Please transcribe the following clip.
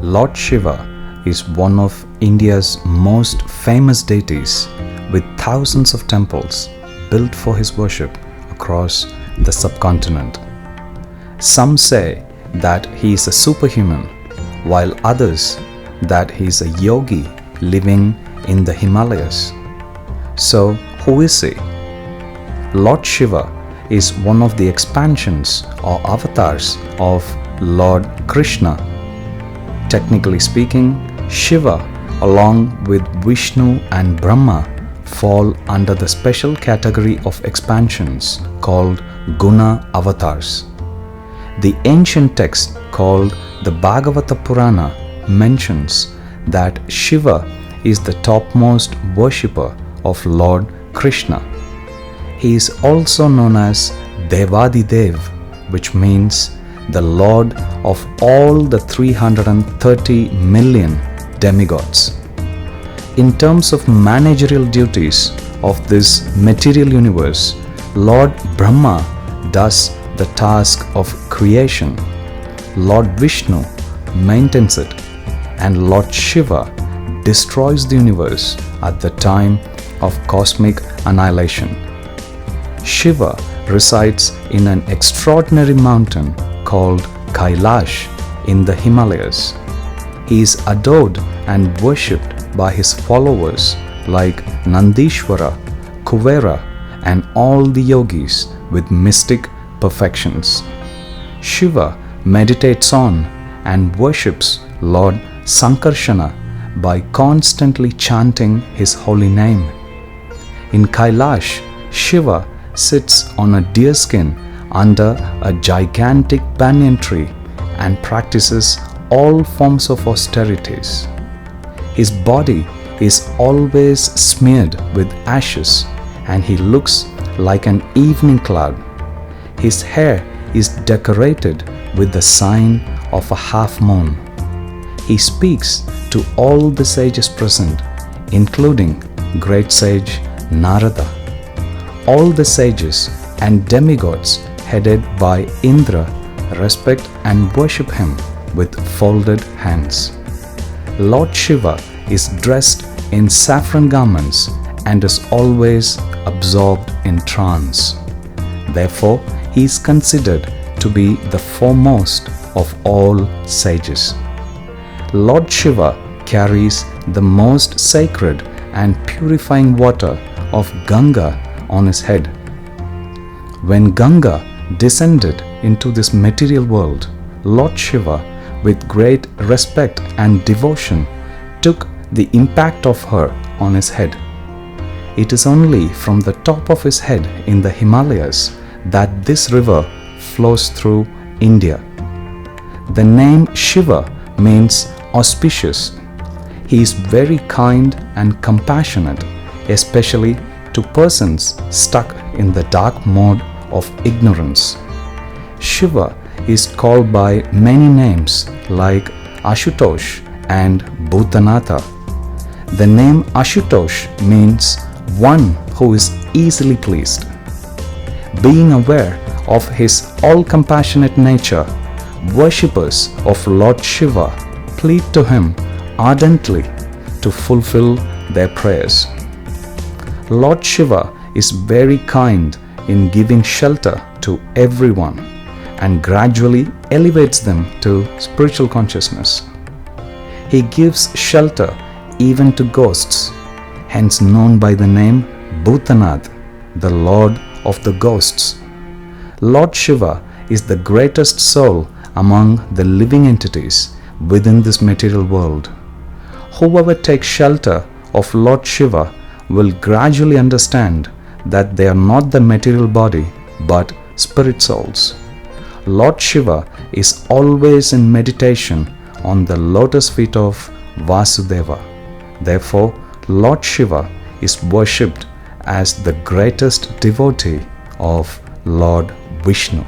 Lord Shiva is one of India's most famous deities, with thousands of temples built for his worship across the subcontinent. Some say that he is a superhuman, while others that he is a yogi living in the Himalayas. So, who is he? Lord Shiva is one of the expansions or avatars of Lord Krishna. Technically speaking, Shiva, along with Vishnu and Brahma, fall under the special category of expansions called Guna avatars. The ancient text called the Bhagavata Purana mentions that Shiva is the topmost worshipper of Lord Krishna. He is also known as Devadidev, which means the Lord of all the 330 million demigods. In terms of managerial duties of this material universe, Lord Brahma does the task of creation, Lord Vishnu maintains it, and Lord Shiva destroys the universe at the time of cosmic annihilation. Shiva resides in an extraordinary mountain called Kailash in the Himalayas. He is adored and worshipped by his followers like Nandishvara, Kuvera, and all the yogis with mystic perfections. Shiva meditates on and worships Lord Sankarshana by constantly chanting his holy name. In Kailash, Shiva sits on a deerskin under a gigantic banyan tree and practices all forms of austerities. His body is always smeared with ashes and he looks like an evening cloud. His hair is decorated with the sign of a half moon. He speaks to all the sages present, including great sage Narada. All the sages and demigods headed by Indra respect and worship him with folded hands. Lord Shiva is dressed in saffron garments and is always absorbed in trance. Therefore, he is considered to be the foremost of all sages. Lord Shiva carries the most sacred and purifying water of Ganga on his head. When Ganga descended into this material world, Lord Shiva, with great respect and devotion, took the impact of her on his head. It is only from the top of his head in the Himalayas that this river flows through India. The name Shiva means auspicious. He is very kind and compassionate, especially to persons stuck in the dark mode of ignorance. Shiva is called by many names like Ashutosh and Bhutanatha. The name Ashutosh means one who is easily pleased. Being aware of his all-compassionate nature, worshippers of Lord Shiva plead to him ardently to fulfill their prayers. Lord Shiva is very kind in giving shelter to everyone and gradually elevates them to spiritual consciousness. He gives shelter even to ghosts, hence known by the name Bhutanath, the Lord of the ghosts. Lord Shiva is the greatest soul among the living entities within this material world. Whoever takes shelter of Lord Shiva will gradually understand that they are not the material body but spirit souls. Lord Shiva is always in meditation on the lotus feet of Vasudeva. Therefore, Lord Shiva is worshipped as the greatest devotee of Lord Vishnu.